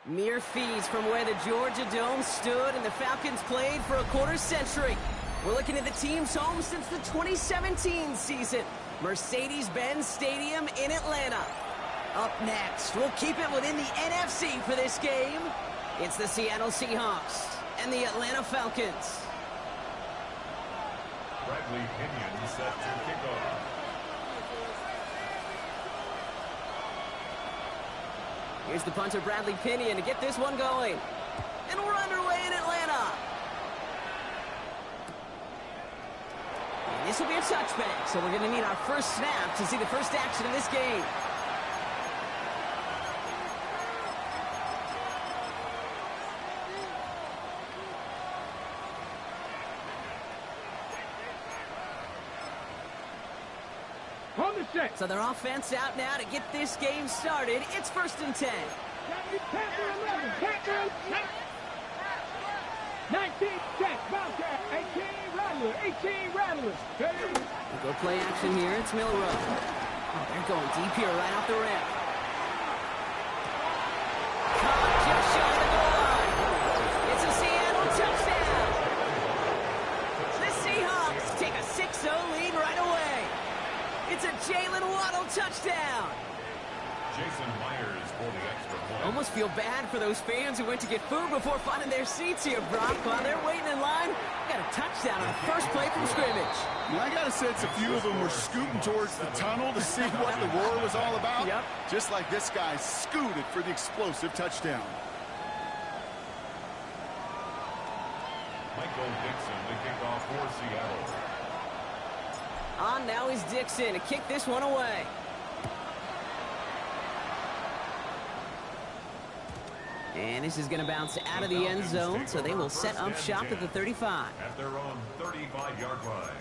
Mere feet from where the Georgia Dome stood and the Falcons played for a quarter century. We're looking at the team's home since the 2017 season. Mercedes-Benz Stadium in Atlanta. Up next, we'll keep it within the NFC for this game. It's the Seattle Seahawks and the Atlanta Falcons. Bradley Pinion set to kick off. Here's the punter, Bradley Pinion, to get this one going. And we're underway in Atlanta. And this will be a touchback, so we're going to need our first snap to see the first action of this game. So their offense out now to get this game started. It's 1st and 10. 19 check, Bobcat, 18 rattlers. We'll go play action here. It's Milrow. Oh, they're going deep here right off the rim. Caught just shy of the goal line. It's a Seattle touchdown. The Seahawks take a 6-0 lead right away. It's a Jalen Waddle touchdown. Jason Myers for the extra point. Almost feel bad for those fans who went to get food before finding their seats here, Brock. While they're waiting in line, got a touchdown on the first play from scrimmage. Well, I got a sense a few of them were scooting towards the tunnel to see what the roar was all about. Yep. Just like this guy scooted for the explosive touchdown. Michael Dixon to kick off for Seattle. On now is Dixon to kick this one away. And this is going to bounce out of the end zone, so they will set up shop at the 35. At their own 35-yard line.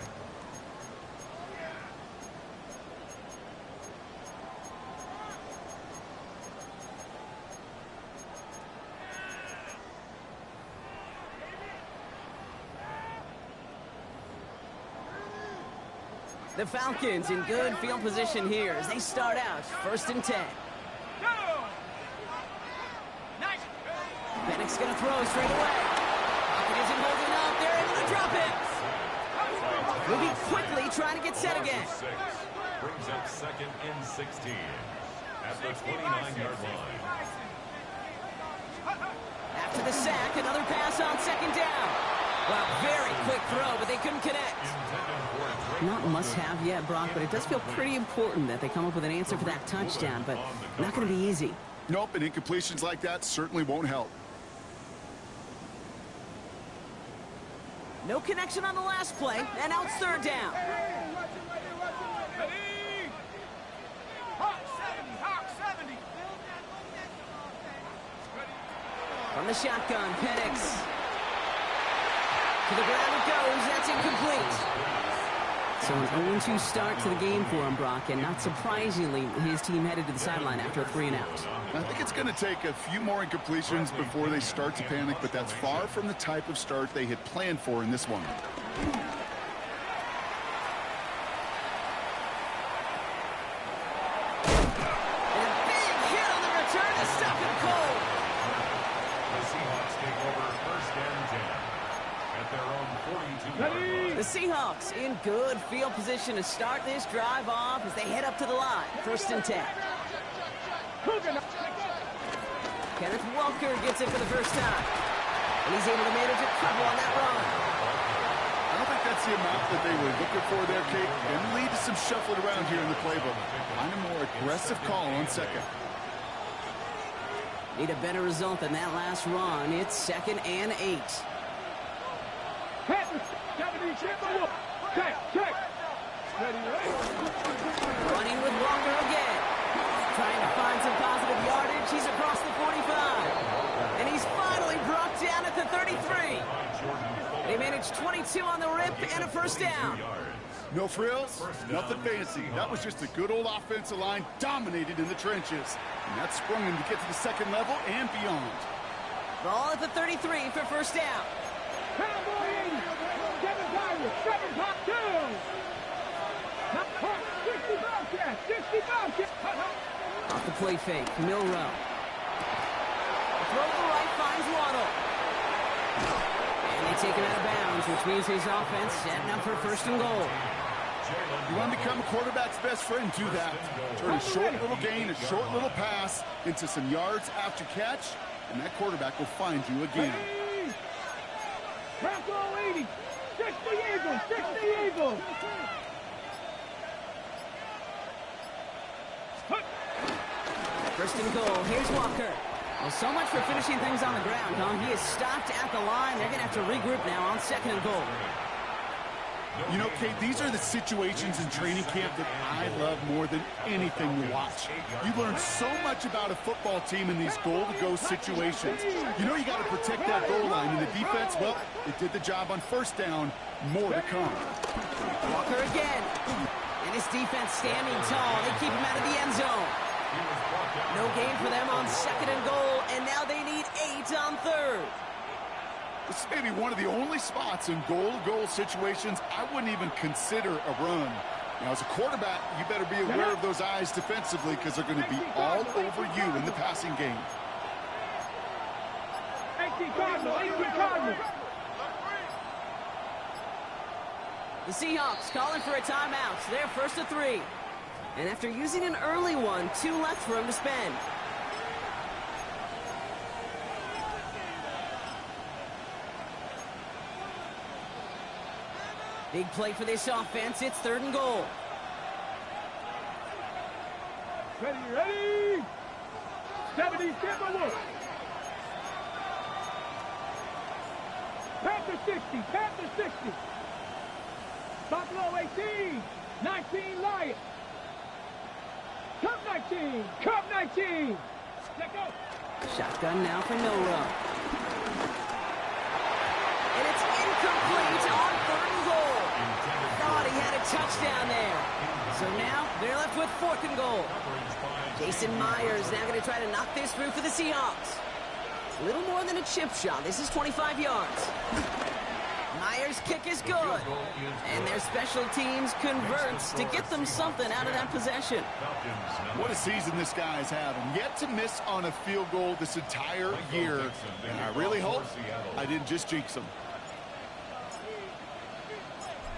The Falcons in good field position here as they start out 1st and 10. Pennick's going to throw straight away. It isn't holding up. They're able to drop it. Moving quickly, trying to get set again. Brings up 2nd and 16 at the 29-yard line. After the sack, another pass on 2nd down. Wow, very quick throw, but they couldn't connect. Not must-have yet, Brock, but it does feel pretty important that they come up with an answer for that touchdown, but not going to be easy. Nope, and incompletions like that certainly won't help. No connection on the last play, and now it's 3rd down. From the shotgun, Penix. To the ground it goes. That's incomplete. So an 0-2 start to the game for him, Brock, and not surprisingly, his team headed to the sideline after a 3-and-out. I think it's going to take a few more incompletions before they start to panic, but that's far from the type of start they had planned for in this one. And a big hit on the return to stop him cold. The Seahawks take over 1st and 10 at their own 42-yard line. The Seahawks in good field position to start this drive off as they head up to the line. 1st and 10. Kenneth Walker gets it for the first time. And he's able to manage a couple on that run. I don't think that's the amount that they were looking for there, Kate. Going to lead to some shuffling around here in the playbook. Find a more aggressive call on 2nd. Need a better result than that last run. It's 2nd and 8. Running with Walker again. Trying to find some positive yardage. He's across the 45. And he's finally brought down at the 33. They managed 22 on the rip and a 1st down. No frills, nothing fancy. That was just a good old offensive line dominated in the trenches. And that sprung him to get to the 2nd level and beyond. Ball at the 33 for 1st down. Off the play fake, Milrow. throw to the right finds Waddle. And they take him out of bounds, which means his offense setting up for first and goal. You want to become a quarterback's best friend, do that. Turn a short little gain, a short little pass into some yards after catch, and that quarterback will find you again. Bronco 80. 60 Eagles. 60 Eagles. First and goal. Here's Walker. Well, so much for finishing things on the ground, huh? He is stopped at the line. They're going to have to regroup now on second and goal. You know, Kate, these are the situations in training camp that I love more than anything to watch. You learn so much about a football team in these goal-to-go situations. You know you got to protect that goal line, and the defense, well, it did the job on first down. More to come. Walker again. And his defense standing tall. They keep him out of the end zone. No gain for them on second and goal, and now they need 8 on third. This is maybe one of the only spots in goal-to-goal situations I wouldn't even consider a run. Now, as a quarterback, you better be aware of those eyes defensively because they're going to be all over you in the passing game. 18 Cardinals. 18 Cardinals. The Seahawks calling for a timeout. They're first to 3. And after using an early one, 2 left for him to spend. Big play for this offense. It's third and goal. Ready, ready. 70 Timberwolves. Panther 60. Panther 60. Buffalo 18. 19 Lions. Cup 19. Cup 19. Let go. Shotgun now for Milrow. And it's incomplete on third and goal. Thought he had a touchdown there. So now they're left with fourth and goal. Jason Myers now going to try to knock this through for the Seahawks. A little more than a chip shot. This is 25 yards. Myers' kick is good. And their special teams converts to get them something out of that possession. What a season this guy's having. Yet to miss on a field goal this entire year. And I really hope I didn't just jinx him.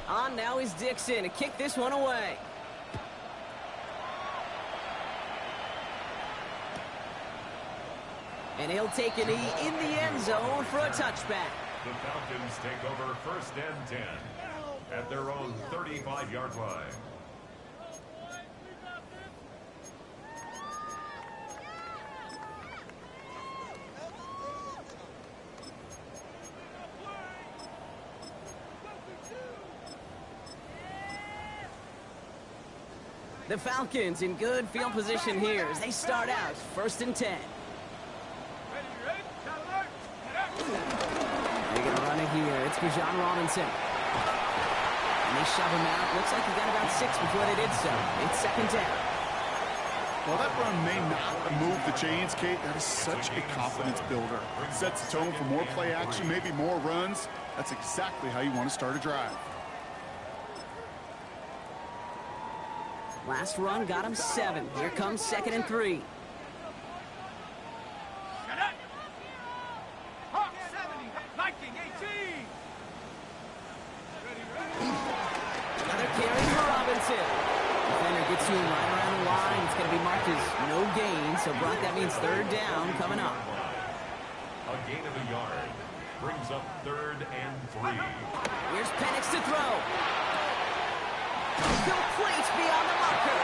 On now is Dixon to kick this one away. And he'll take a knee in the end zone for a touchback. The Falcons take over first and 10 at their own 35-yard line. The Falcons in good field position here as they start out first and 10. They're going to run it here. It's Bijan Robinson. And they shove him out. Looks like he got about 6 before they did so. It's second down. Well, that run may not move the chains, Kate. That is such a confidence builder. It sets the tone for more play action, maybe more runs. That's exactly how you want to start a drive. Last run got him 7. Here comes second and 3. Another carry for Robinson. Defender gets to him right around the line. It's going to be marked as no gain. So, Brock, that means third down coming up. A gain of a yard brings up third and 3. Here's Penix to throw. Complete beyond the marker.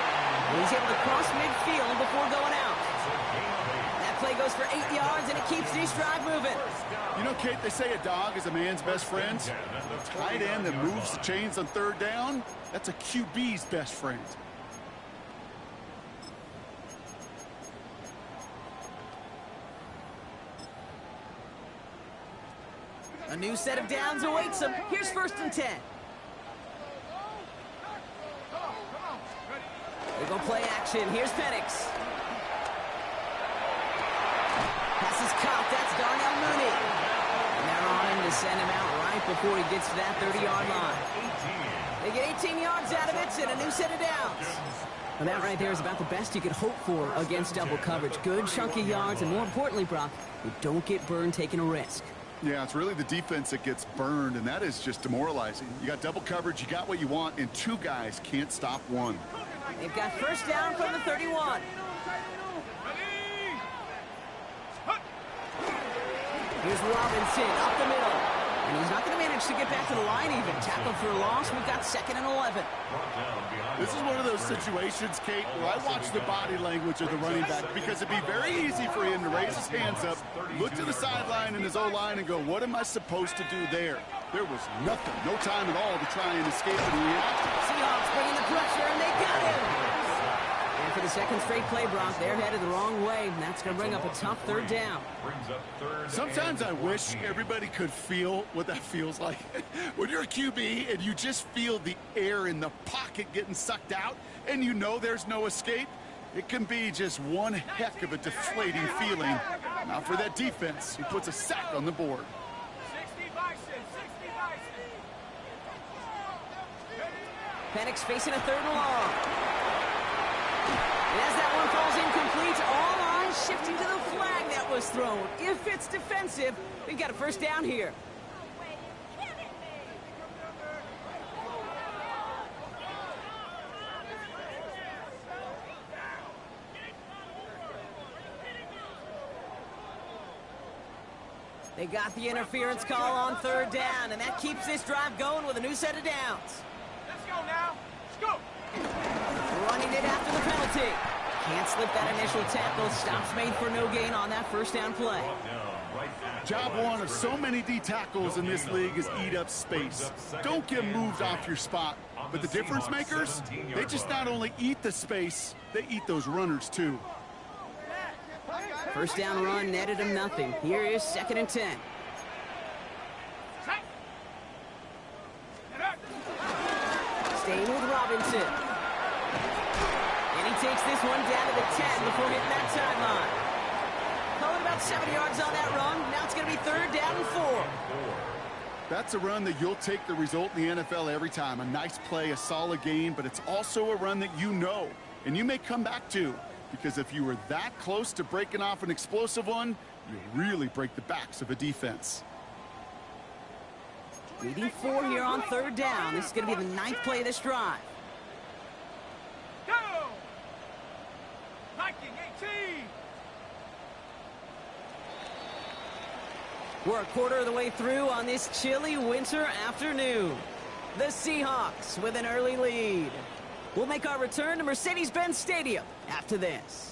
And he's able to cross midfield before going out. That play goes for 8 yards, and it keeps this drive moving. You know, Kate, they say a dog is a man's best friend. A tight end that moves the chains on third down, that's a QB's best friend. A new set of downs awaits him. Here's first and 10. They go play action. Here's Penix. Pass is caught. That's Darnell Mooney. And they're on him to send him out right before he gets to that 30-yard line. They get 18 yards out of it and a new set of downs. Well, that right there is about the best you could hope for against double coverage. Good chunky yards, and more importantly, Brock, you don't get burned taking a risk. Yeah, it's really the defense that gets burned, and that is just demoralizing. You got double coverage, you got what you want, and two guys can't stop one. They've got first down from the 31. Here's Robinson up the middle. And he's not going to manage to get back to the line even. Tackled for a loss. We've got 2nd and 11. This is one of those situations, Kate, where I watch the body language of the running back because it'd be very easy for him to raise his hands up, look to the sideline in his O-line and go, what am I supposed to do there? There was nothing, no time at all to try and escape it. Seahawks bringing the pressure, and they got him. And for the second straight play, Brock, they're headed the wrong way, and that's going to bring up a tough 3rd down. Sometimes I wish everybody could feel what that feels like. When you're a QB and you just feel the air in the pocket getting sucked out and you know there's no escape, it can be just one heck of a deflating feeling. Now for that defense, who puts a sack on the board. Penix facing a 3rd and long. And as that one falls incomplete, all eyes shifting to the flag that was thrown. If it's defensive, we've got a first down here. They got the interference call on 3rd down, and that keeps this drive going with a new set of downs. Let's go now. Let's go. Running it after the penalty. Can't slip that initial tackle. Stops made for no gain on that first down play. Job one of so many D tackles in this league is eat up space. Don't get moved off your spot. But the difference makers, they just not only eat the space, they eat those runners too. First down run netted him nothing. Here is 2nd and 10. Staying with Robinson. And he takes this one down to the 10 before hitting that sideline. Calling about 7 yards on that run. Now it's going to be 3rd down and 4. That's a run that you'll take the result in the NFL every time. A nice play, a solid game, but it's also a run that you know and you may come back to. Because if you were that close to breaking off an explosive one, you really break the backs of a defense. Leading 4 here on 3rd down. This is going to be the 9th play of this drive. Go! Viking 18! We're a quarter of the way through on this chilly winter afternoon. The Seahawks with an early lead. We'll make our return to Mercedes-Benz Stadium after this.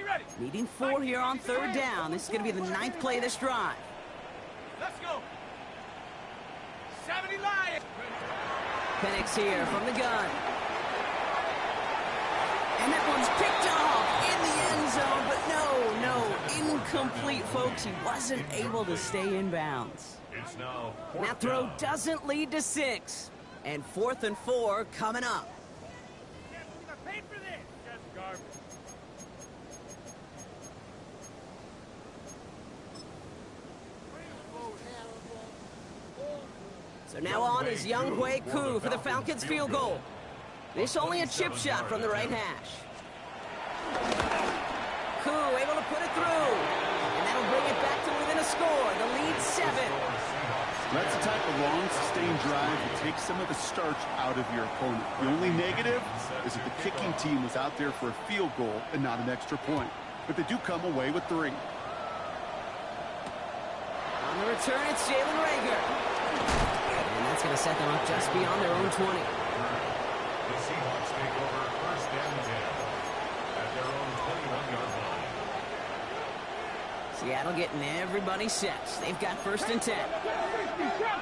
Ready. Needing 4 here on 3rd down. This is going to be the 9th play of this drive. Let's go. 70 Lions. Penix here from the gun. And that one's picked off in the end zone, but no, incomplete, folks. He wasn't able to stay in bounds. That throw doesn't lead to 6. And 4th and 4 coming up. Pay for this. That's garbage. So now on is Wk14 for the Falcons field goal. This only a chip shot from the right hash. Koo able to put it through. And that'll bring it back to within a score. The lead 7. That's the type of long, sustained drive that takes some of the starch out of your opponent. The only negative is that the kicking team was out there for a field goal and not an extra point. But they do come away with 3. On the return, it's Jalen Rager. And that's going to set them up just beyond their own 20. The Seahawks take over first and 10 at their own 21-yard line. Seattle getting everybody set. They've got first and 10.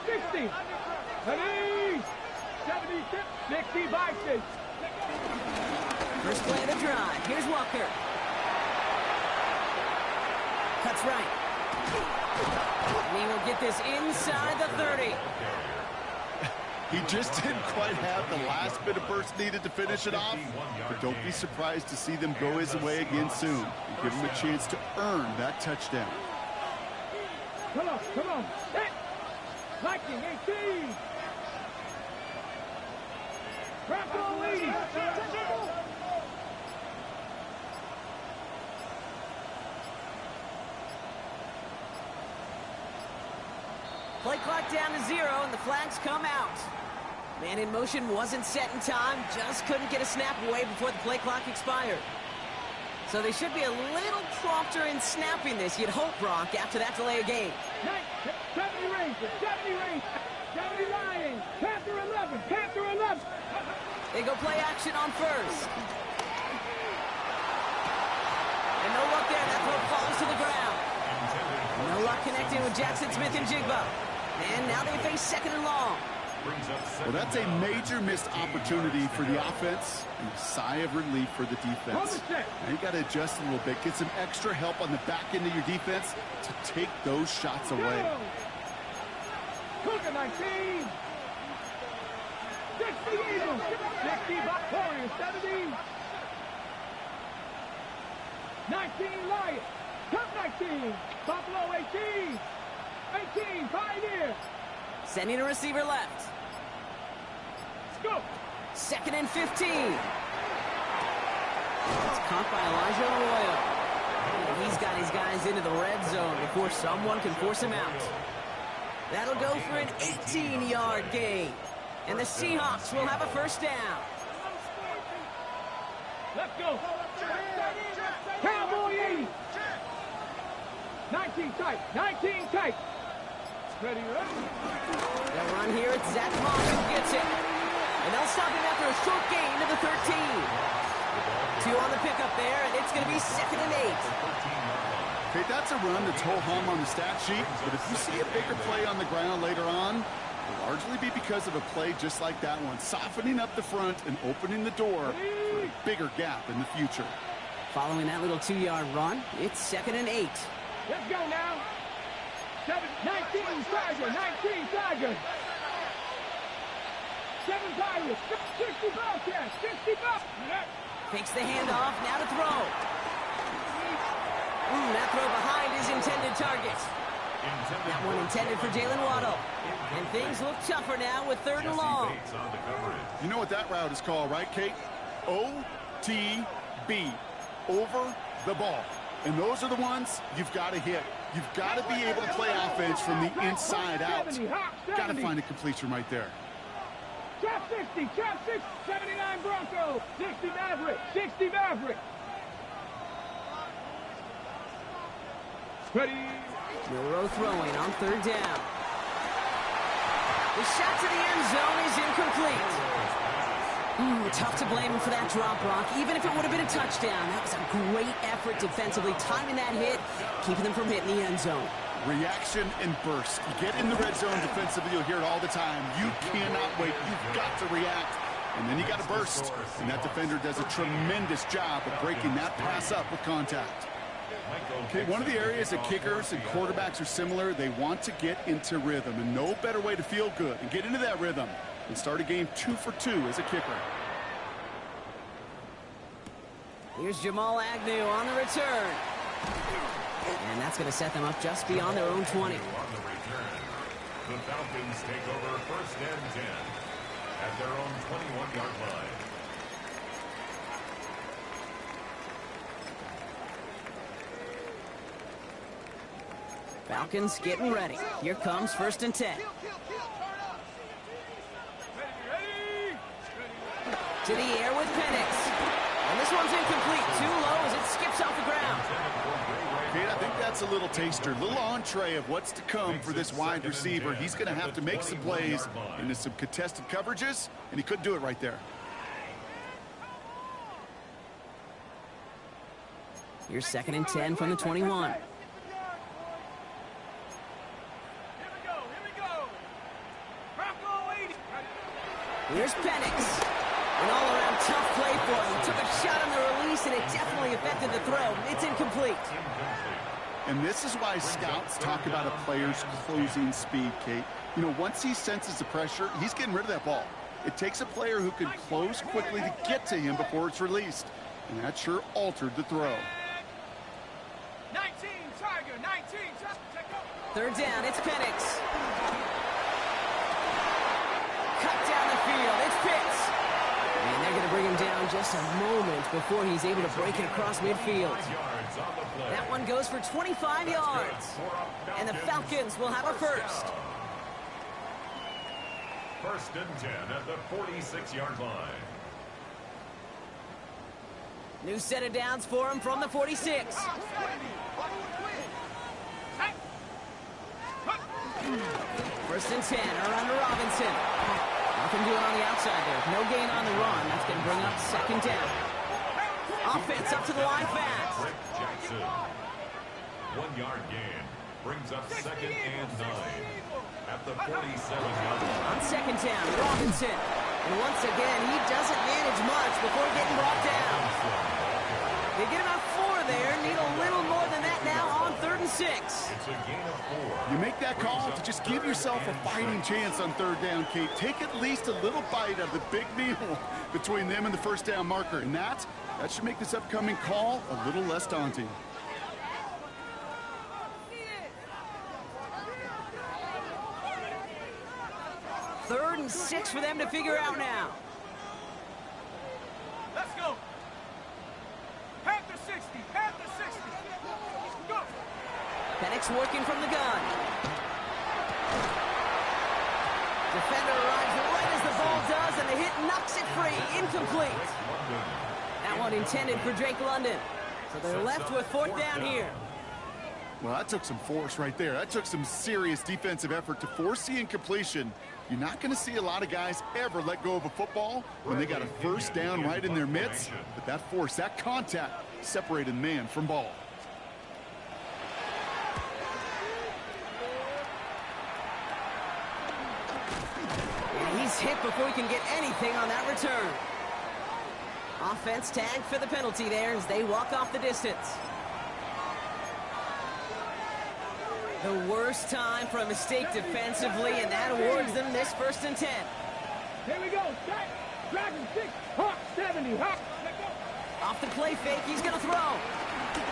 60. 70. 60 Vikings. First play of the drive. Here's Walker. Cuts right. And he will get this inside the 30. He just didn't quite have the last bit of burst needed to finish it off, but don't be surprised to see them go his way again soon. And give him a chance to earn that touchdown. Come on, come on. Hit. Viking 18. Bronco 80. Play clock down to 0, and the flags come out. Man in motion wasn't set in time, just couldn't get a snap away before the play clock expired. So they should be a little prompter in snapping this, you'd hope, Brock, after that delay of game. 70 Rangers, 70 Rangers, 70 Lions, Panther 11, Panther 11. They go play action on first. And no luck there, that throw falls to the ground. No luck connecting with Jackson Smith and Jigba. And now they face second and long. Well, that's a major missed opportunity for the offense and a sigh of relief for the defense. Now you got to adjust a little bit, get some extra help on the back end of your defense to take those shots away. Cougar 19. 60 Eagles. 60 Warriors, 70. 19 Lions. Cup 19. Buffalo 18. 18 Pioneers. Sending a receiver left. Go. Second and 15. It's caught by Elijah Arroyo. And he's got his guys into the red zone before someone can force him out. That'll go for an 18-yard gain. And the Seahawks will have a first down. Let's go. Cowboy 80. 19 tight. 19 tight. Ready, They'll run here. It's Zach Moss who gets it. And they'll stop him after a short gain to the 13. 2 on the pickup there, and it's going to be second and 8. Okay, that's a run that's ho-hum on the stat sheet, but if you see a bigger play on the ground later on, it'll largely be because of a play just like that one, softening up the front and opening the door for a bigger gap in the future. Following that little 2-yard run, it's second and 8. Let's go now. 19 Tiger, 19 Tiger. 7 Pirates, 60 Bobcats, 60 Bobcats. Fakes the handoff, now to throw. That throw behind his intended target. That one intended for Jalen Waddle. And things look tougher now with third and long. You know what that route is called, right, Kate? OTB, over the ball. And those are the ones you've got to hit. You've got to be able to play offense from the inside out. Got to find a completion right there. Chap 60, chap 6, 79 Bronco, 60 Maverick, 60 Maverick. Ready. Milrow throwing on third down. The shot to the end zone is incomplete. Tough to blame him for that drop, Brock. Even if it would have been a touchdown, that was a great effort defensively, timing that hit, keeping them from hitting the end zone. Reaction and burst. You get in the red zone defensively, you'll hear it all the time. You cannot wait. You've got to react. And then you got to burst. And that defender does a tremendous job of breaking that pass up with contact. Okay, one of the areas that kickers and quarterbacks are similar, they want to get into rhythm. And no better way to feel good and get into that rhythm and start a game 2 for 2 as a kicker. Here's Jamal Agnew on the return. And that's going to set them up just beyond their own 20. On the return, the Falcons take over first and 10 at their own 21-yard line. Falcons getting ready. Here comes first and 10. To the air with Penix. And this one's incomplete. Too low as it skips off the ground. Kate, I think that's a little taster, a little entree of what's to come for this wide receiver. He's going to have to make some plays into some contested coverages, and he couldn't do it right there. Here's second and 10 from the 21. Here's Penix. An all-around tough play for him. Took a shot on the release, and it definitely affected the throw. It's incomplete. And this is why scouts talk about a player's closing speed, Kate. You know, once he senses the pressure, he's getting rid of that ball. It takes a player who can close quickly to get to him before it's released. And that sure altered the throw. 19, Tiger, 19. Third down, it's Penix. Cut down the field, it's Pitts. And they're going to bring him down just a moment before he's able to break it across midfield. That one goes for 25 yards. And the Falcons will have a first. First and 10 at the 46-yard line. New set of downs for him from the 46. First and 10 around to Robinson. Nothing doing on the outside there. No gain on the run. That's going to bring up second down. Offense up to the line fast. Jackson. 1 yard gain. Brings up second and 9. At the 47-yard line. On second down, Robinson. And once again, he doesn't manage much before getting brought down. They get about 4 there. Need a little more than that now on 3rd and 6. It's a gain of 4. You make that call to just give yourself a fighting chance on 3rd down, Kate. Take at least a little bite out of the big meal between them and the first down marker. And that should make this upcoming call a little less daunting. Third and 6 for them to figure out now. Let's go. Panther 60, Panther 60. Go. Penix working from the gun. Defender arrives right as the ball does, and the hit knocks it free. Incomplete. That one intended for Drake London. So they're left with 4th down here. Well, that took some force right there. That took some serious defensive effort to force the incompletion. You're not going to see a lot of guys ever let go of a football when they got a first down right in their midst. But that force, that contact, separated man from ball. And he's hit before he can get anything on that return. Offense tagged for the penalty there as they walk off the distance. The worst time for a mistake defensively, and that awards them this 1st and 10. Here we go. Set. Dragon 6. Hawk 70. Hawk. Off the play fake, he's going to throw.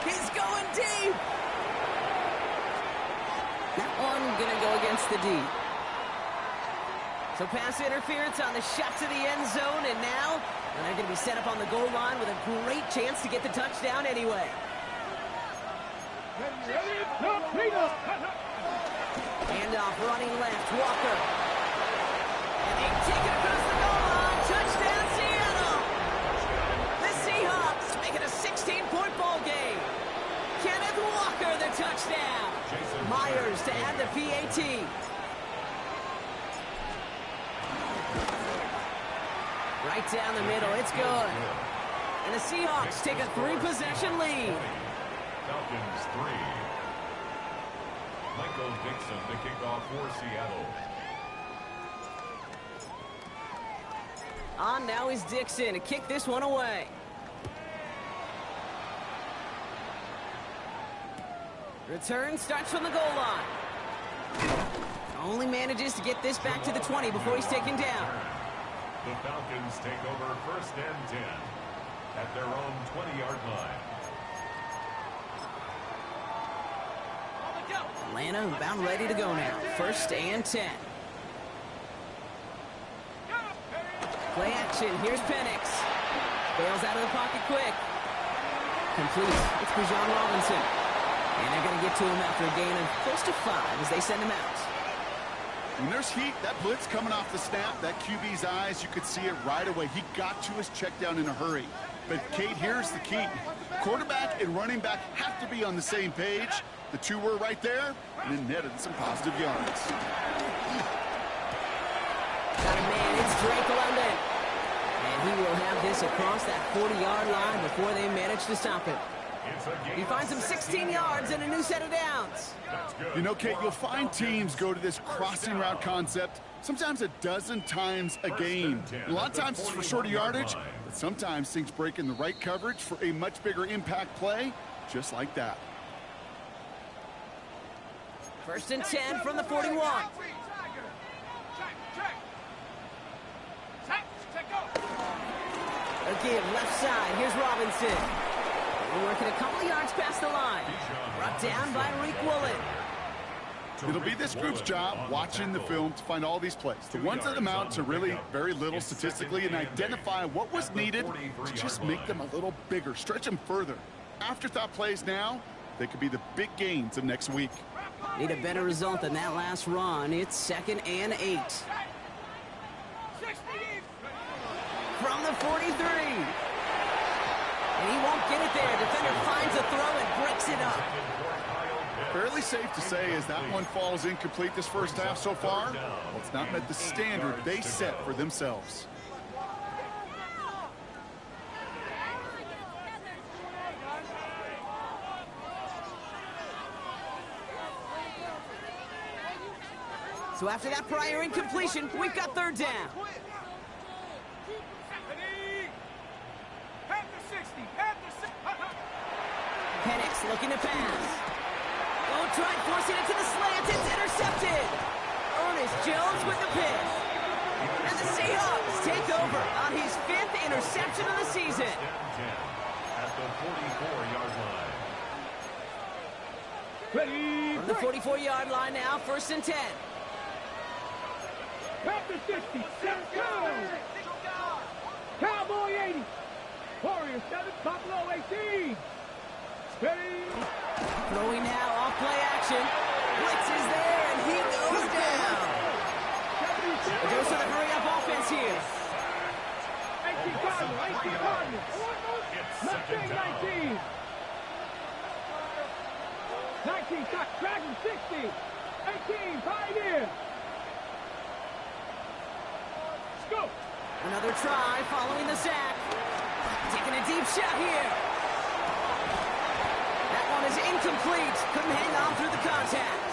He's going deep. That one going to go against the D. So pass interference on the shot to the end zone, and now they're going to be set up on the goal line with a great chance to get the touchdown anyway. Handoff running left, Walker. And they take it across the goal line. Touchdown, Seattle! The Seahawks make it a 16-point ball game. Kenneth Walker, the touchdown. Myers to add the PAT. Right down the middle, it's good. And the Seahawks take a 3-possession lead. Falcons 3. Michael Dixon to kick off for Seattle. On now is Dixon to kick this one away. Return starts from the goal line. Only manages to get this back to the 20 before he's taken down. The Falcons take over 1st and 10 at their own 20-yard line. Atlanta about ready to go now. 1st and 10. Play action. Here's Penix. Bails out of the pocket quick. Complete. It's Bijan Robinson. And they're going to get to him after a gain of close to 5 as they send him out. When there's heat, that blitz coming off the snap, that QB's eyes, you could see it right away. He got to his check down in a hurry. But, Kate, here's the key. Quarterback and running back have to be on the same page. The two were right there, and it netted some positive yards. Got a man, it's Drake London. And he will have this across that 40-yard line before they manage to stop him. He finds him 16 yards and a new set of downs. You know, Kate, you'll find teams go to this crossing route concept sometimes a dozen times a game. A lot of times it's for shorter yardage, but sometimes things break in the right coverage for a much bigger impact play, just like that. First and 10 from the 41. Again, left side. Here's Robinson. We're working a couple of yards past the line. Brought down by Wk14. It'll be this group's job watching the film to find all these plays. The ones that amount to really very little statistically and identify what was needed to just make them a little bigger, stretch them further. Afterthought plays now, they could be the big gains of next week. Need a better result than that last run. It's 2nd and 8. From the 43. And he won't get it there. Defender finds a throw and breaks it up. Fairly safe to say as that one falls incomplete this first half so far, well, it's not met the standard they set for themselves. So after that prior incompletion, we've got 3rd down. Penix looking to pass. Oh, tried forcing it to the slant. It's intercepted. Ernest Jones with the pick. And the Seahawks take over on his 5th interception of the season. At the 44-yard line. Ready. From the 44-yard line now, 1st and 10. Past the 60. Let's go. Cowboy 80. Warrior 7. Buffalo 18. Ready. Throwing now, off play action. Blitz is there, and he goes down. A dose of the hurry-up offense here. 18 Cardinals. 18 Cardinals. Mustang 19. 19 Dragon 60. 18 Pioneer. Let's go. Another try following the sack. Taking a deep shot here. Is incomplete. Couldn't hang on through the contact.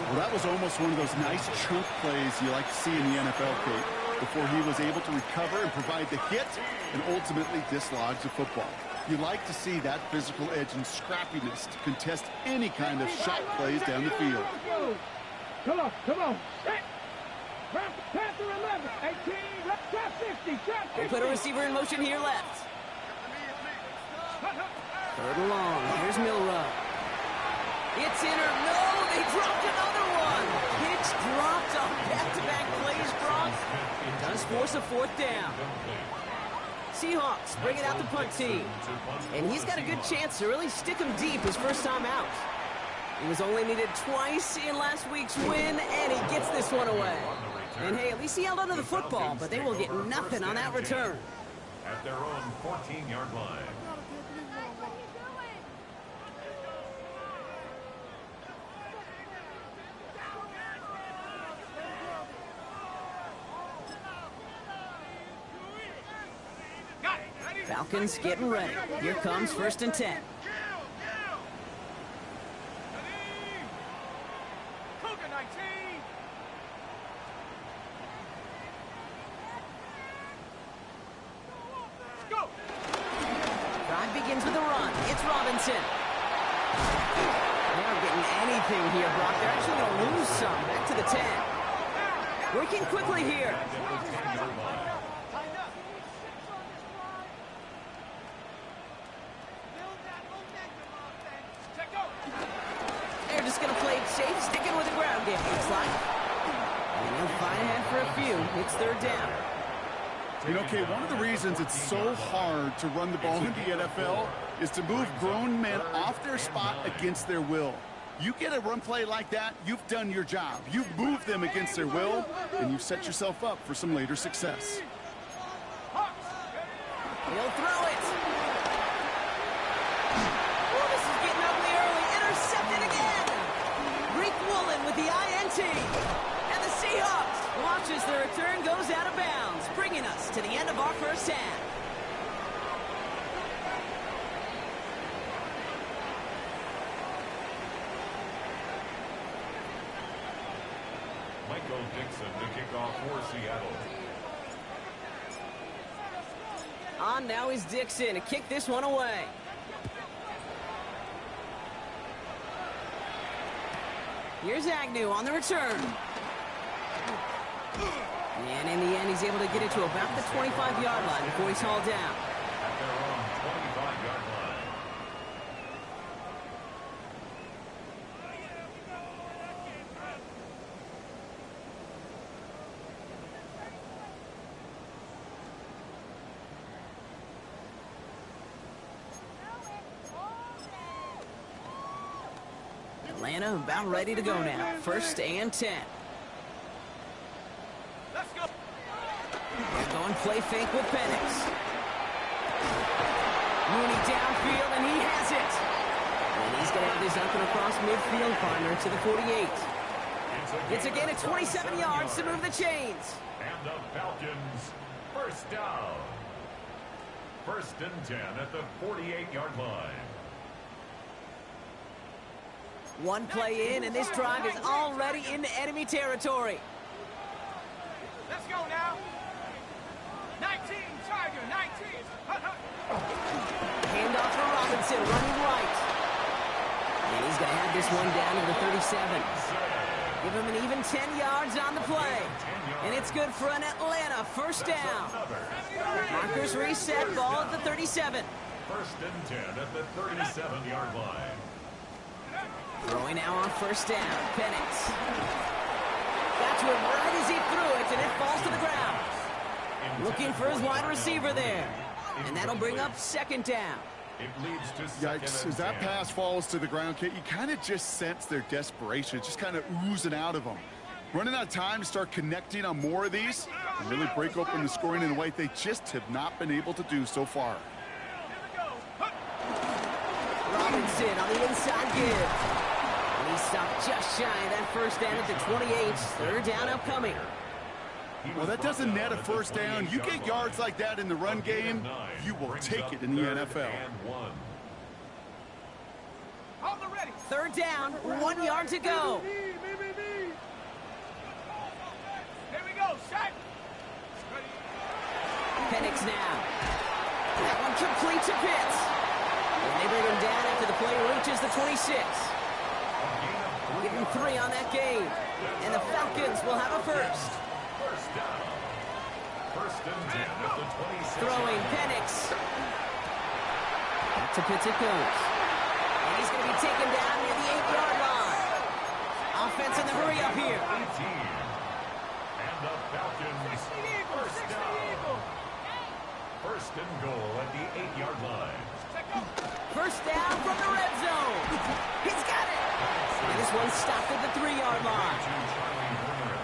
Well, that was almost one of those nice chunk plays you like to see in the NFL, Kate, before he was able to recover and provide the hit and ultimately dislodge the football. You like to see that physical edge and scrappiness to contest any kind of shot plays down the field. Come on, come on. Panther 11, 18, trap 50, trap 50. They put a receiver in motion here left. 3rd and long. Here's Milrow. It's in or no, they dropped another one. Pitch dropped on back-to-back plays, Brock. Does force a 4th down. Seahawks bring it out the punt team. And he's got a good chance to really stick him deep his first time out. He was only needed twice in last week's win, and he gets this one away. And hey, at least he held onto the football, but they will get nothing on that return. At their own 14-yard line. Falcons getting ready. Here comes 1st and 10. Drive begins with a run. It's Robinson. They're not getting anything here, Brock. They're actually going to lose some. Back to the 10. Working quickly here. They're just going to play it safe, sticking with the ground game, looks like. And they'll fight ahead for a few. It's 3rd down. You know, Kay, one of the reasons it's so hard to run the ball in the NFL is to move grown men off their spot against their will. You get a run play like that, you've done your job. You've moved them against their will, and you've set yourself up for some later success. He'll throw it. Oh, this is getting ugly early. Intercepted again. Wk14 with the INT. And the Seahawks watch as the return goes out of bounds, bringing us to the end of our first half. Michael Dixon to kick off for Seattle. On now is Dixon to kick this one away. Here's Agnew on the return. And in the end, he's able to get it to about the 25-yard line before he's hauled down. At their own 25-yard line. Atlanta about ready to go now. 1st and 10. Let's go. They're going play fake with Penix. Mooney downfield, and he has it. And he's going to have this up and across midfield partner to the 48. It's a gain of 27 yards to move the chains. And the Falcons, first down. 1st and 10 at the 48-yard line. One play in, and this drive is already into enemy territory. Let's go now. 19, Tiger, 19. Handoff for Robinson, running right. And he's going to have this one down to the 37. Give him an even 10 yards on the play. And it's good for an Atlanta 1st down. Markers reset, ball at the 37. 1st and 10 at the 37-yard line. Throwing now on 1st down. Penix. Got to him right as he threw it, and it falls to the ground. Looking for his wide receiver there. And that'll bring up 2nd down. It leads to Yikes, as that pass falls to the ground, Kate, you kind of just sense their desperation. It's just kind of oozing out of them. Running out of time to start connecting on more of these and really break open the scoring in a way they just have not been able to do so far. Robinson on the inside give. And he stopped just shy of that 1st down at the 28. 3rd down upcoming. Well, that doesn't net a 1st down. You get yards like that in the run game, you will take it in the NFL. 3rd down, 1 yard to go. Here we go, shot. Penix now. That one complete to Pitts. And they bring him down after the play reaches the 26. Give him 3 on that game. And the Falcons will have a 1st. 1st down. 1st and 10 at the 26. Throwing Penix. Back to Pitts it goes. And he's going to be taken down near the 8-yard line. Offense in the hurry up here. 18. And the Falcons, 1st down. 1st and goal at the 8-yard line. 1st down from the red zone. He's got it. And this one stopped at the 3-yard line.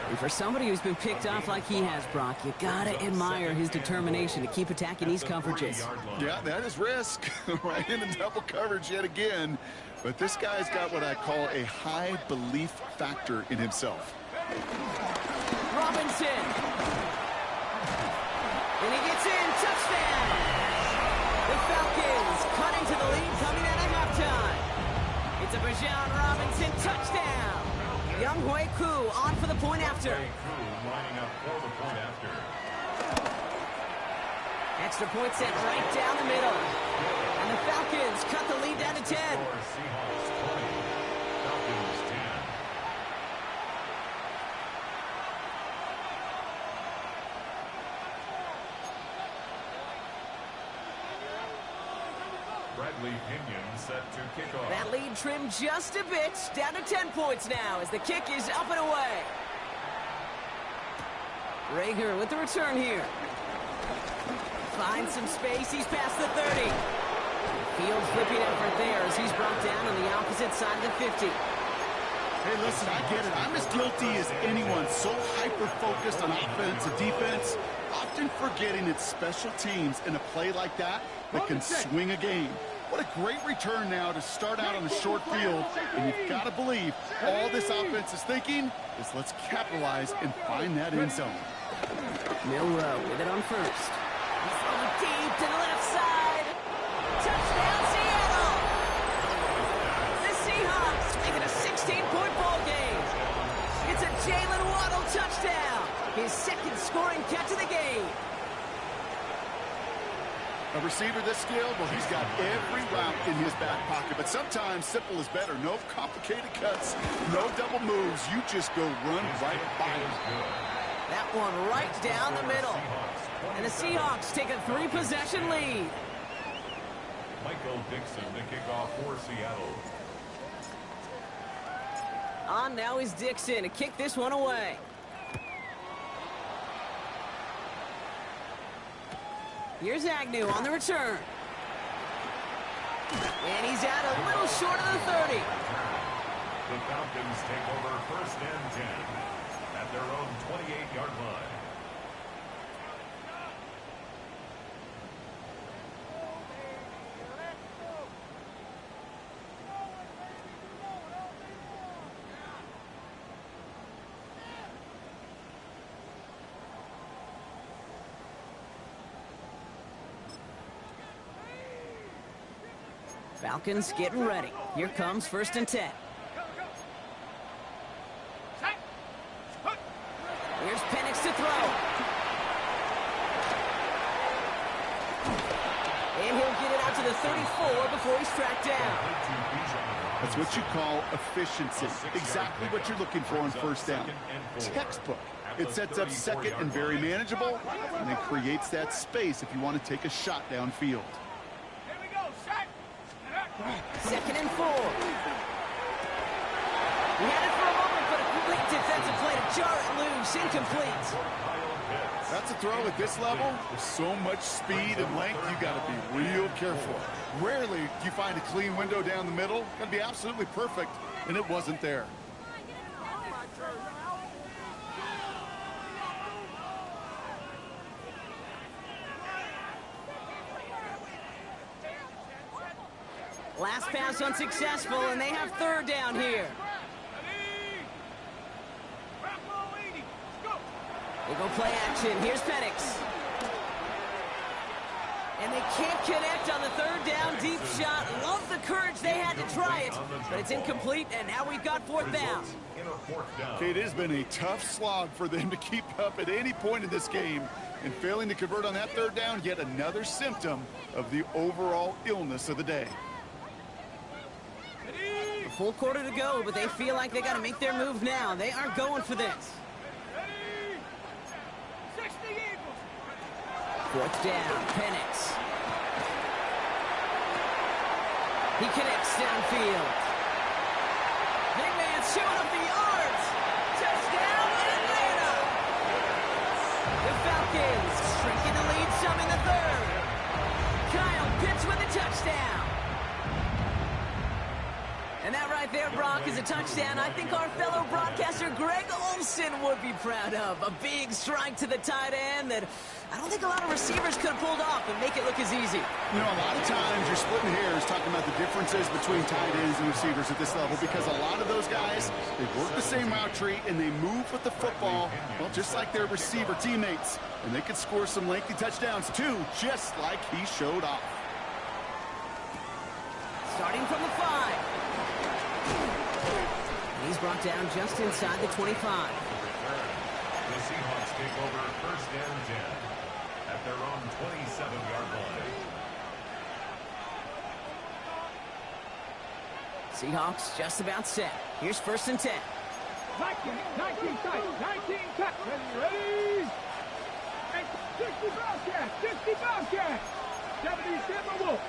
And for somebody who's been picked off like he has, Brock, you gotta admire his determination to keep attacking these coverages. Yeah, that is risk. Right into double coverage yet again. But this guy's got what I call a high belief factor in himself. Robinson. And he gets in. Touchdown. The Falcons cut into the lead coming out of halftime. It's a Bijan Robinson touchdown. Wk14 on for the point after. Lining up for the point after. Extra point set right down the middle. And the Falcons cut the lead down to 10. Seahawks 20. Falcons 10. Bradley Pinion set to kick off. That lead trimmed just a bit, down to 10 points now as the kick is up and away. Rager with the return here. Finds some space, he's past the 30. Field flipping effort there as he's brought down on the opposite side of the 50. Hey, listen, I get it. I'm as guilty as anyone. So hyper-focused on offense and defense, often forgetting it's special teams in a play like that can swing a game. What a great return now to start out on a short field. And you've got to believe all this offense is thinking is let's capitalize and find that end zone. Milrow with it on first. He's throwing deep to the left side. Touchdown, Seattle! The Seahawks make it a 16-point ball game. It's a Jalen Waddle touchdown. His second scoring catch of the game. A receiver this skilled, well, he's got every route in his back pocket. But sometimes simple is better. No complicated cuts, no double moves. You just go run right by him. That one right down the middle. And the Seahawks take a 3-possession lead. Michael Dixon to kick off for Seattle. On now is Dixon to kick this one away. Here's Agnew on the return. And he's out a little short of the 30. The Falcons take over 1st and 10 at their own 28-yard line. Falcons getting ready. Here comes 1st and 10. Here's Penix to throw. And he'll get it out to the 34 before he's tracked down. That's what you call efficiency. Exactly what you're looking for on 1st down. Textbook. It sets up 2nd and very manageable, and it creates that space if you want to take a shot downfield. 2nd and 4. He had it for a moment, but a complete defensive play to jar it loose. Incomplete. That's a throw at this level. With so much speed and length, you got to be real careful. Rarely do you find a clean window down the middle. Got to be absolutely perfect, and it wasn't there. Last pass unsuccessful, and they have 3rd down here. They go play action. Here's Penix. And they can't connect on the 3rd down deep shot. Love the courage they had to try it, but it's incomplete, and now we've got 4th down. Okay, it has been a tough slog for them to keep up at any point in this game. And failing to convert on that 3rd down, yet another symptom of the overall illness of the day. A full quarter to go, but they feel like they got to make their move now. They aren't going for this. 4th down, Penix. He connects downfield. Big man showing up the yards. Touchdown, Atlanta. The Falcons shrinking the lead some in the 3rd. Kyle Pitts with a touchdown. And that right there, Brock, is a touchdown I think our fellow broadcaster Greg Olsen would be proud of. A big strike to the tight end that I don't think a lot of receivers could have pulled off and make it look as easy. You know, a lot of times you're splitting hairs talking about the differences between tight ends and receivers at this level because a lot of those guys, they work the same route tree and they move with the football, well, just like their receiver teammates. And they could score some lengthy touchdowns, too, just like he showed off. Starting from the 5. He's brought down just inside the 25. The Seahawks take over 1st and 10 at their own 27-yard line. Seahawks just about set. Here's 1st and 10. 19 tight, 19 cut. Ready? And 60 Bobcat, 60 Bobcat. 70 Timberwolf.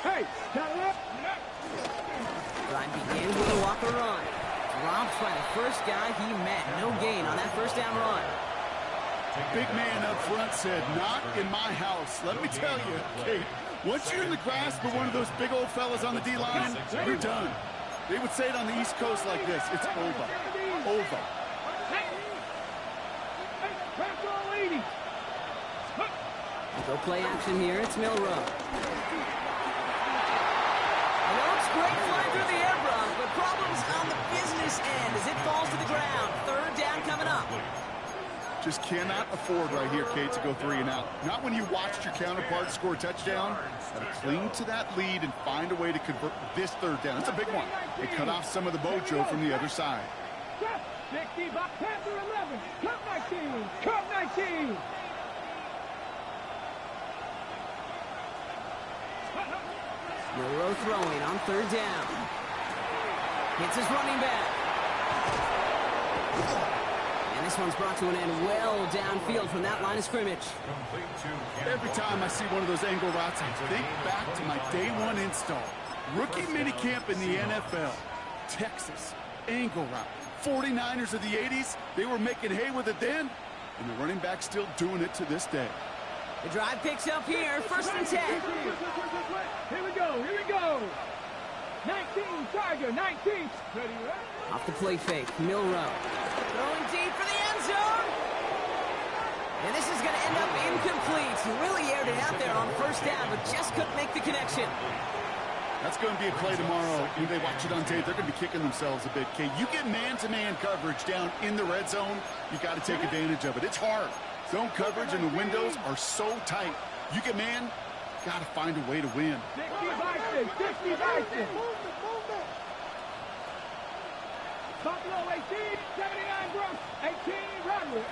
Hey, count it up. Drive begins with a Walker run. Dropped by the first guy he met. No gain on that 1st down run. Big man up front said, not in my house. Let me tell you, Kate, once you're in the grasp of one of those big old fellas on the D-line, you're done. They would say it on the East Coast like this. It's over. Over. Go play action here. It's Milrow. Great fly through the air, Brock, but problems on the business end as it falls to the ground. 3rd down coming up. Just cannot afford right here, Kate, to go 3 and out. Not when you watched your counterpart score a touchdown. Got to cling to that lead and find a way to convert this 3rd down. It's a big one. They cut off some of the mojo from the other side. 60, Panther 11, cut 19, cut 19. Milrow throwing on 3rd down. Hits his running back. And this one's brought to an end well downfield from that line of scrimmage. Every time I see one of those angle routes, I think back to my day one install. Rookie minicamp in the NFL. Texas, angle route. 49ers of the 80s, they were making hay with it then, and the running back's still doing it to this day. The drive picks up here, 1st and 10. Here we go. 19, Tiger, 19. Ready, right? Off the play fake, Milrow. Throwing deep for the end zone. And this is going to end up incomplete. He really aired it out there on 1st down, but just couldn't make the connection. That's going to be a play tomorrow. When they watch it on tape, they're going to be kicking themselves a bit. Okay, you get man-to-man coverage down in the red zone, you got to take advantage of it. It's hard. Zone coverage and the windows are so tight. You get man, got to find a way to win. 60 Bison. Buffalo 18, 79 Bronx, 18 Rattlers,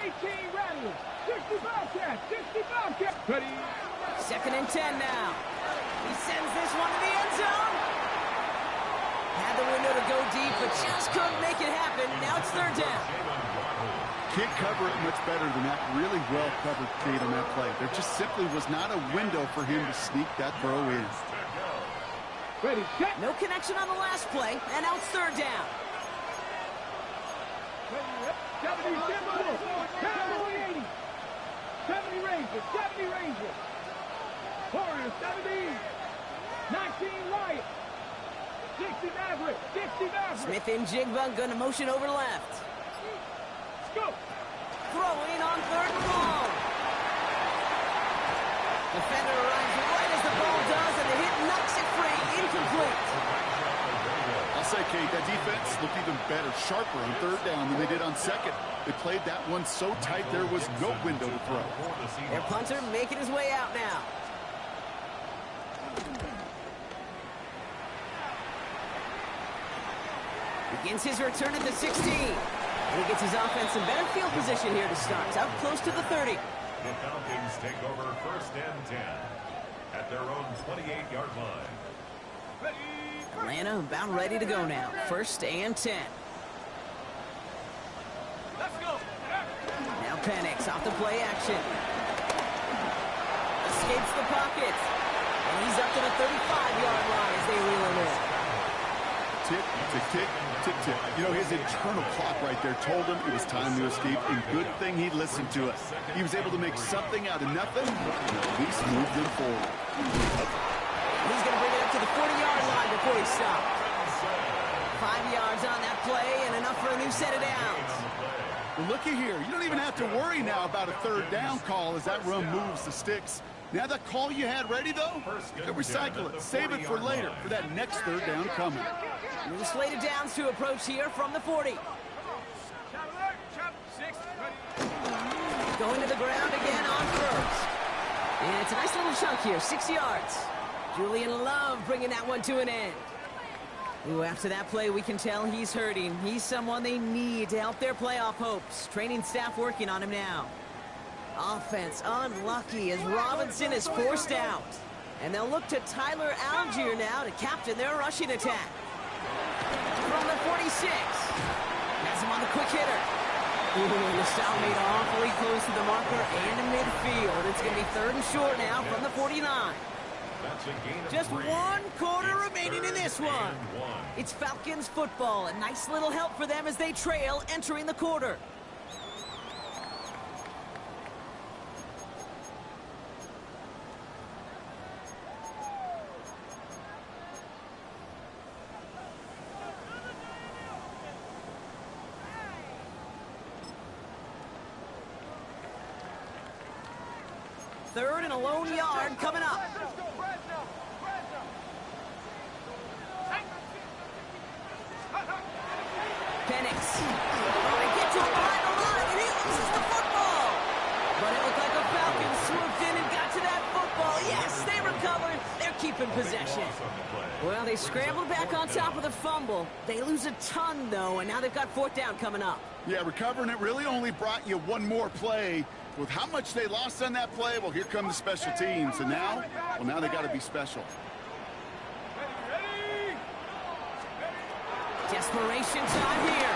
60 Bobcats. Ready. 2nd and 10 now. He sends this one to the end zone. Had the window to go deep, but just couldn't make it happen. Now it's 3rd down. Can't cover it much better than that. Really well covered Kate on that play. There just simply was not a window for him to sneak that throw in. Ready, check. No connection on the last play, and now it's 3rd down. 70 Timberwolves, Cowboy 80. 70 Rangers. Warriors 70. 19 Riot. 60 Maverick. Smith and Jigba going to motion over left. Go. Throwing on 3rd and long. Defender arrives right as the ball does, and the hit knocks it free. Incomplete. I'll say, Kate, that defense looked even better, sharper on 3rd down than they did on 2nd. They played that one so tight there was no window to throw. Their punter making his way out now. Begins his return at the 16. And he gets his offense in better field position here to start. Up close to the 30. The Falcons take over 1st and 10 at their own 28-yard line. Atlanta about ready to go now. 1st and 10. Let's go. Now Penix off the play action. Escapes the pocket. And he's up to the 35-yard line as they reel him in. Tick, tick, tick, tick, tick. You know, his internal clock right there told him it was time to escape, and good thing he listened to it. He was able to make something out of nothing, and at least move them forward. He's going to bring it up to the 40-yard line before he stopped. 5 yards on that play, and enough for a new set of downs. Well, looky here. You don't even have to worry now about a 3rd down call as that run moves the sticks. Now that call you had ready, though, you can recycle it. Save it for later, for that next 3rd down coming. New slate of downs to approach here from the 40. Going to the ground again on 1st. And it's a nice little chunk here, 6 yards. Julian Love bringing that one to an end. Ooh, after that play, we can tell he's hurting. He's someone they need to help their playoff hopes. Training staff working on him now. Offense unlucky as Robinson is forced out. And they'll look to Tyler Algier now to captain their rushing attack. From the 46. Has him on the quick hitter. Ooh, the style made awfully close to the marker and to midfield. It's going to be 3rd and short now from the 49. Just 1 quarter remaining in this one. It's Falcons football. A nice little help for them as they trail entering the quarter. Third and a lone yard coming up. Penix. They get to him behind the line, and he loses the football. But it looked like the Falcons swooped in and got to that football. Yes, they recovered. They're keeping possession. Well, they scrambled back on top of the fumble. They lose a ton, though, and now they've got 4th down coming up. Yeah, recovering it really only brought you one more play. With how much they lost on that play, well, here come the special teams. And now, well, now they got to be special. Desperation time here.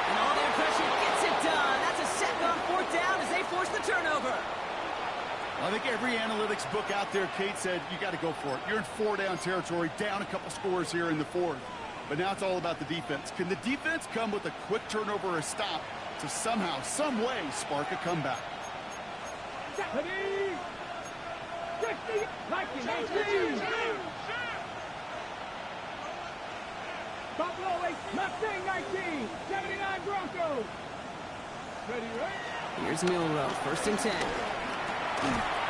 And all their pressure gets it done. That's a sack on 4th down as they force the turnover. I think every analytics book out there, Kate, said you got to go for it. You're in 4-down territory, down a couple scores here in the 4th. But now it's all about the defense. Can the defense come with a quick turnover or a stop to somehow, some way, spark a comeback? Buffalo, Mustang 19, 79 Broncos. Ready, right? Here's Milrow, 1st and 10.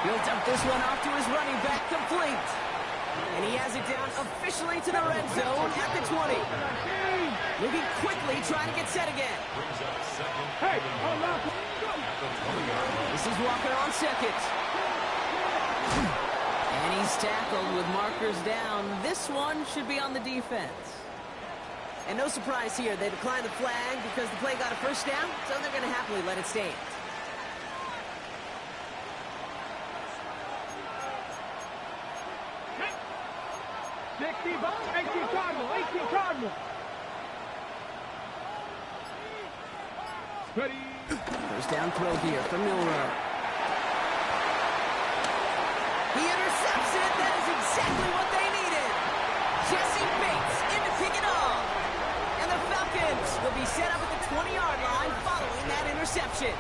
He'll dump this one off to his running back, complete. And he has it down officially to the red zone at the 20. Moving quickly, trying to get set again. Hey, this is Walker on 2nd. And he's tackled with markers down. This one should be on the defense. And no surprise here, they declined the flag because the play got a 1st down, so they're going to happily let it stand. Cardinal. Ready. 1st down throw here from Milrow. He intercepts it. That is exactly what they needed. Jesse Bates in to pick it off. And the Falcons will be set up at the 20-yard line following that interception.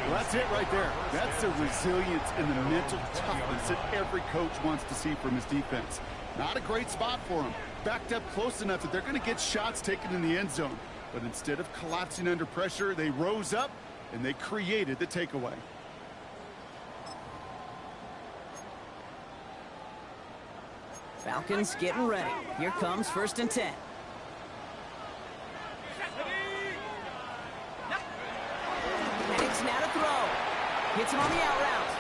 Well, that's it right there. That's the resilience and the mental toughness that every coach wants to see from his defense. Not a great spot for him. Backed up close enough that they're going to get shots taken in the end zone. But instead of collapsing under pressure, they rose up and they created the takeaway. Falcons getting ready. Here comes 1st and 10. Penix now to throw. Hits him on the out route.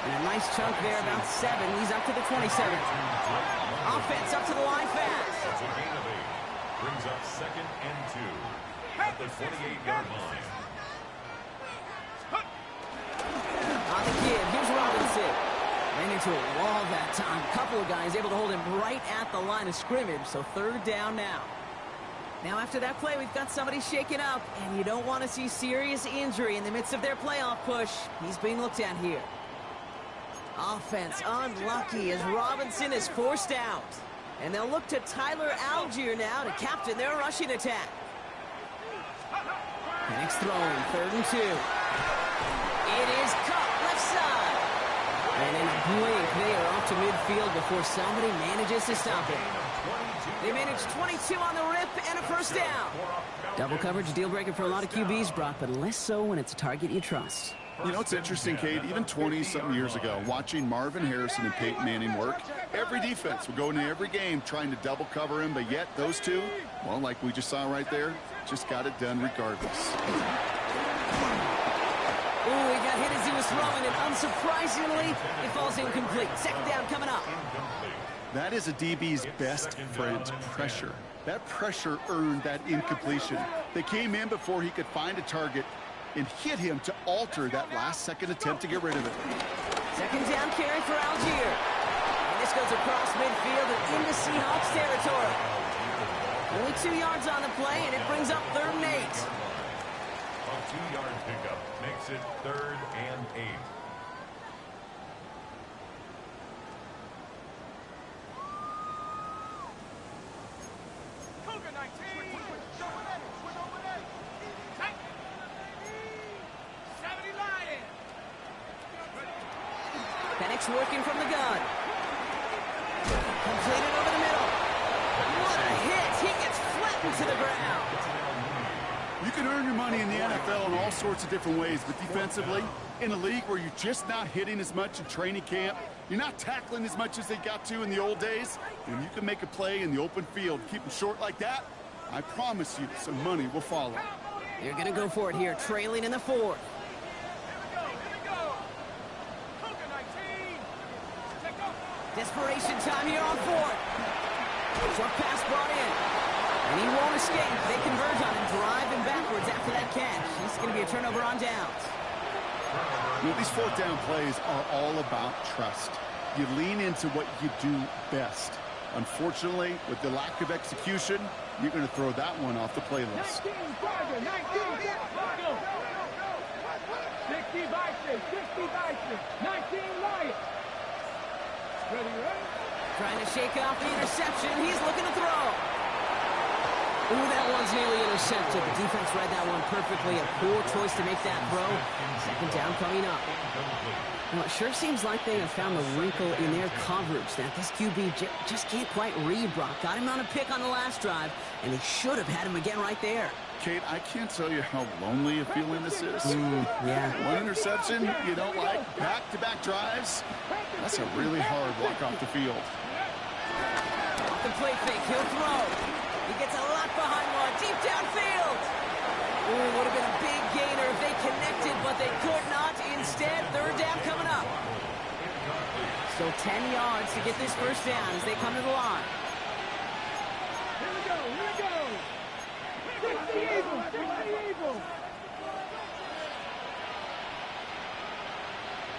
And a nice chunk there, about 7. He's up to the 27. Offense up to the line fast. That's a gain of 8. Brings up 2nd and 2 at the 28-yard line. On the kid, here's Robinson. Ran into a wall that time. A couple of guys able to hold him right at the line of scrimmage, so 3rd down now. Now after that play, we've got somebody shaken up, and you don't want to see serious injury in the midst of their playoff push. He's being looked at here. Offense unlucky as Robinson is forced out. And they'll look to Tyler Algier now to captain their rushing attack. Penix throwing, 3rd and 2. It is caught left side. And in a blink, they are off to midfield before somebody manages to stop it. They manage 22 on the rip and a 1st down. Double coverage deal breaker for a lot of QBs, Brock, but less so when it's a target you trust. You know, it's interesting, Kate, even 20-something years ago, watching Marvin Harrison and Peyton Manning work, every defense would go into every game trying to double cover him, but yet those two, well, like we just saw right there, just got it done regardless. Oh, he got hit as he was throwing, and unsurprisingly, it falls incomplete. 2nd down coming up. That is a DB's best friend, pressure. That pressure earned that incompletion. They came in before he could find a target and hit him to alter that last-second attempt to get rid of it. 2nd down carry for Algier. And this goes across midfield and into Seahawks territory. Only 2 yards on the play, and it brings up 3rd and 8. A 2-yard pickup makes it 3rd and 8. Penix working from the gun. Completed over the middle. What a hit. He gets flattened to the ground. You can earn your money in the NFL in all sorts of different ways, but defensively, in a league where you're just not hitting as much in training camp, you're not tackling as much as they got to in the old days, when you can make a play in the open field, keep them short like that, I promise you some money will follow. They're going to go for it here, trailing in the 4th. Desperation time here on 4th. Short pass brought in. And he won't escape. They converge on him, drive him backwards after that catch. It's going to be a turnover on downs. You know, these 4th down plays are all about trust. You lean into what you do best. Unfortunately, with the lack of execution, you're going to throw that one off the playlist. 19 Tiger, 19 go. 60 Bison, 60 Bison, 19 Lion. Ready? Trying to shake off the interception. He's looking to throw. Ooh, that one's nearly intercepted. The defense read that one perfectly. A poor choice to make that throw. Second down coming up. Well, it sure seems like they have found the wrinkle in their coverage that this QB just can't quite read Brock. Got him on a pick on the last drive, and they should have had him again right there. Kate, I can't tell you how lonely a feeling this is. Yeah. One interception you don't like, back-to-back drives. That's a really hard walk off the field. Off the play fake, he'll throw. He gets a lot behind one, deep downfield. Ooh, would have been a big gainer if they connected, but they could not. Instead, third down coming up. So 10 yards to get this first down as they come to the line. Here we go, here we go. 60 Eagles, 60 Eagles.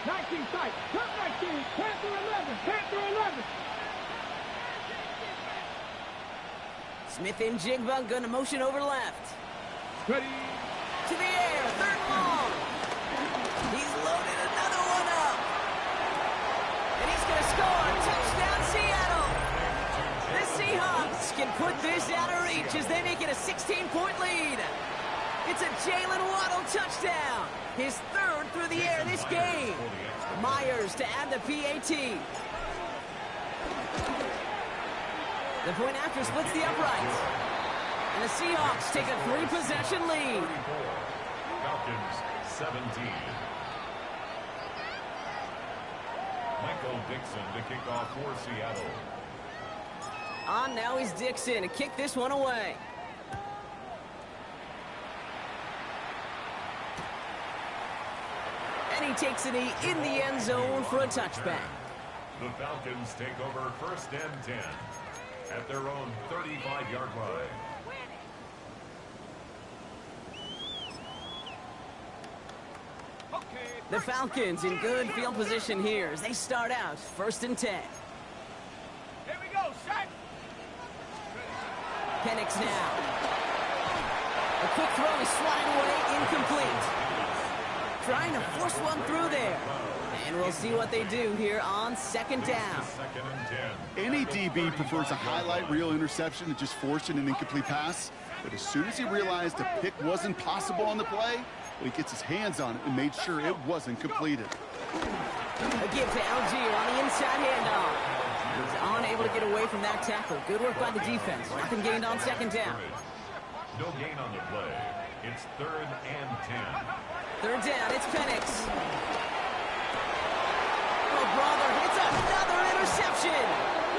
19 tight, top 19, Panther 11, Panther 11. Smith and Jigba going to motion over left. Ready? To the air, third long. He's loaded another one up. And he's going to score. Touchdown, Seattle. The Seahawks can put this out of reach as they make it a 16-point lead. It's a Jalen Waddle touchdown. His third through the air this game. Myers to add the PAT. The point after splits the uprights. And the Seahawks take a 3-possession lead. Falcons 17. Michael Dixon to kick off for Seattle. On now is Dixon to kick this one away. And he takes it in the end zone for a touchback. The Falcons take over first and 10 at their own 35-yard line. The Falcons in good field position here as they start out first and 10. Here we go, set. Penix now. A quick throw is swatted away, incomplete. Trying to force one through there. And we'll see what they do here on second down. Second and 10. Any DB prefers a highlight reel interception to just forcing an incomplete pass. But as soon as he realized a pick wasn't possible on the play, he gets his hands on it and made sure it wasn't completed. A give to Algier on the inside handoff. He's unable to get away from that tackle. Good work by the defense. Nothing gained on second down. No gain on the play. It's third and 10. Third down, it's Penix. Oh, brother, it's another interception.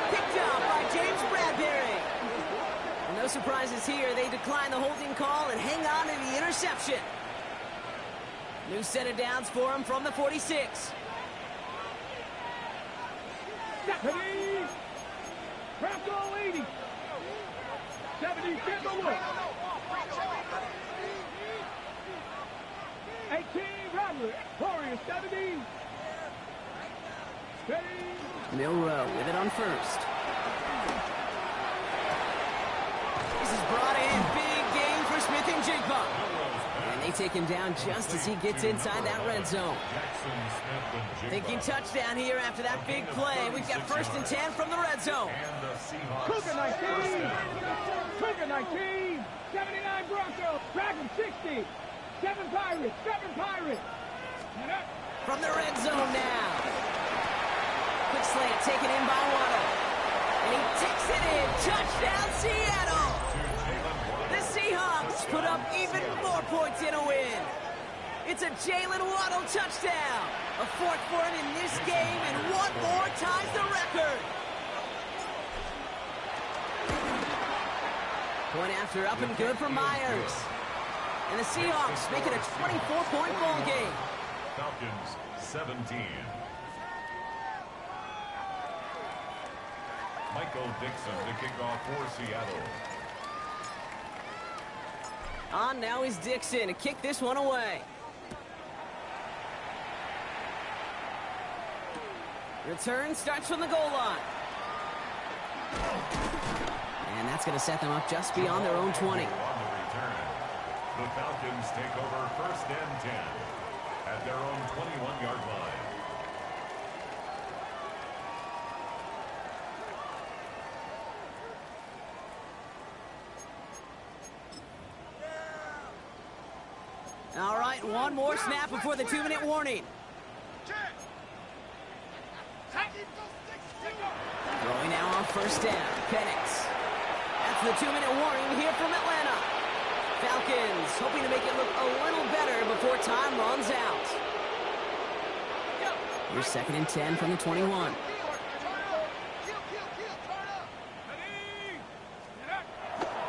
Picked up by James Bradbury. And no surprises here. They decline the holding call and hang on to the interception. New set of downs for him from the 46. Ready? Bronco 80. 70 Timberwolves. 18 Rattler. Warriors 70. Ready? Milrow with it on first. This is brought in. Big game for Smith and Jigba. And they take him down just as he gets inside that red zone. Thinking touchdown here after that big play. We've got first and 10 from the red zone. Cougar 19. Cougar 19. 79 Broncos. Dragon 60. 7 Pirates. 7 Pirates. From the red zone now. Quick slant taken in by Waddle. And he takes it in. Touchdown, Seattle. The Seahawks put up even more points in a win. It's a Jalen Waddle touchdown. A fourth for him in this game, and one more ties the record. Point after up and good for Myers. And the Seahawks make it a 24-point ball game. Falcons 17. Michael Dixon to kick off for Seattle. On now is Dixon to kick this one away. Return starts from the goal line. And that's going to set them up just beyond their own 20. On the return, the Falcons take over 1st and 10 at their own 21-yard line. All right, one more snap before the 2-minute warning. Throwing now on 1st down. Penix. That's the 2-minute warning here from Atlanta. Falcons hoping to make it look a little better before time runs out. Here's 2nd and 10 from the 21.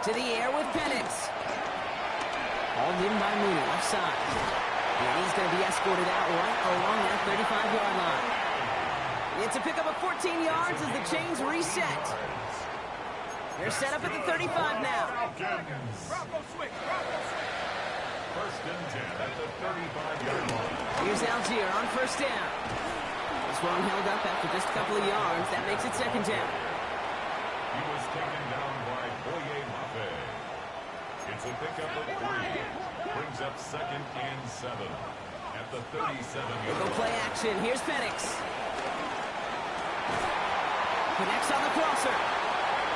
To the air with Penix. Hauled in by Mooney, left side. And he's going to be escorted out right along that 35-yard line. It's a pickup of 14 yards as the chains reset. They're set up at the 35 now. First and 10 at the 35-yard line. Here's Algier on 1st down. This one held up after just a couple of yards. That makes it 2nd down. He was taken down by Wk14. It's a pickup of 3. Brings up 2nd and 7 at the 37-yard Go line. play action. Here's Penix. Connects on the crosser.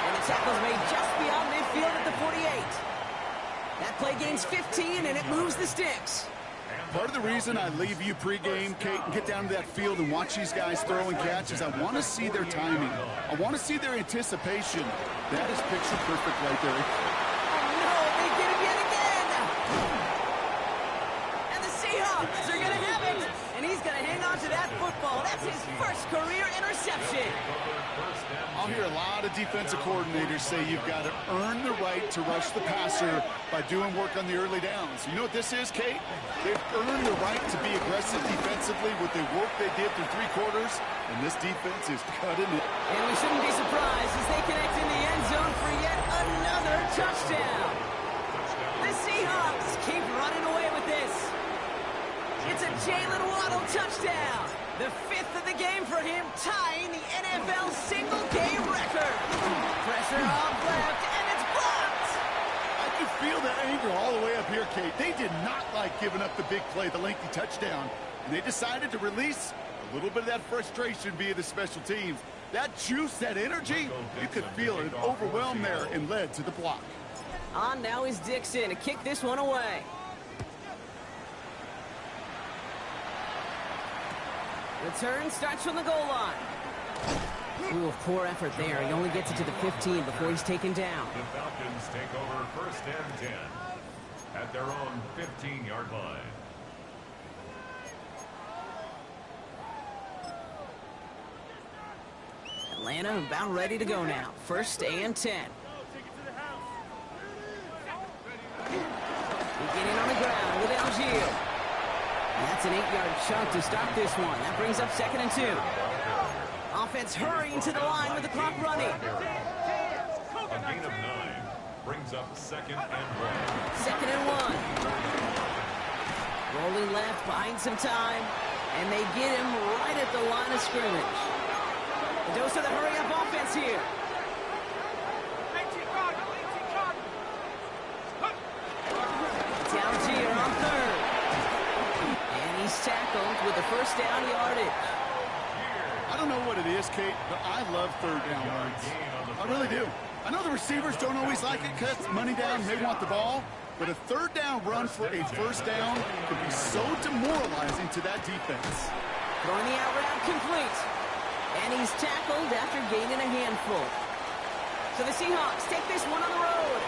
And the tackle's made just beyond midfield at the 48. That play gains 15, and it moves the sticks. Part of the reason I leave you pregame, Kate, and get down to that field and watch these guys throw and catch is I want to see their timing. I want to see their anticipation. That is picture perfect right there. Oh, no, they get it yet again. And the Seahawks are going to have it. And he's going to hang on to that football. That's his first career interception. I'll hear a lot of defensive coordinators say you've got to earn the right to rush the passer by doing work on the early downs. You know what this is, Kate? They've earned the right to be aggressive defensively with the work they did through 3 quarters, and this defense is cutting it. And we shouldn't be surprised as they connect in the end zone for yet another touchdown. The Seahawks keep running away with this. It's a Jalen Waddle touchdown. The 5th of the game for him, tying the NFL single-game record. Pressure off left, and it's blocked. I can feel the anger all the way up here, Kate. They did not like giving up the big play, the lengthy touchdown, and they decided to release a little bit of that frustration via the special teams. That juice, that energy, you could feel it overwhelmed there and led to the block. On now is Dixon to kick this one away. Return starts from the goal line. Ooh, poor effort there. He only gets it to the 15 before he's taken down. The Falcons take over 1st and 10 at their own 15-yard line. Atlanta about ready to go now. 1st and 10. Beginning on the ground with Algier. That's an 8-yard chunk to start this one. That brings up 2nd and 2. Offense hurrying to the line with the clock running. A gain of 9 brings up 2nd and 1. 2nd and 1. Rolling left, buying some time, and they get him right at the line of scrimmage. A dose of the hurry-up offense here. It's Algier on 3rd. And he's tackled with the 1st down yardage. I don't know what it is, Kate, but I love 3rd down runs. I really do. I know the receivers don't always like it because money down, they want the ball, but a 3rd down run for a 1st down could be so demoralizing to that defense. Throwing the out route complete. And he's tackled after gaining a handful. So the Seahawks take this one on the road.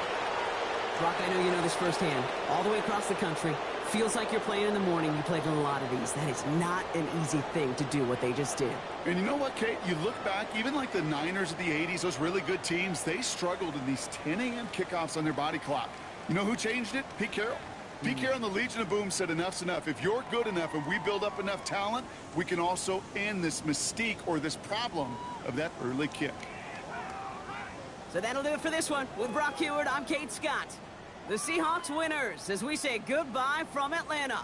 Brock, I know you know this firsthand. All the way across the country. Feels like you're playing in the morning. You played in a lot of these. That is not an easy thing to do what they just did. And you know what, Kate? You look back, even like the Niners of the 80s, those really good teams, they struggled in these 10 a.m. kickoffs on their body clock. You know who changed it? Pete Carroll. Pete Carroll and the Legion of Boom said enough's enough. If you're good enough and we build up enough talent, we can also end this mystique or this problem of that early kick. So that'll do it for this one. With Brock Heward, I'm Kate Scott. The Seahawks winners as we say goodbye from Atlanta.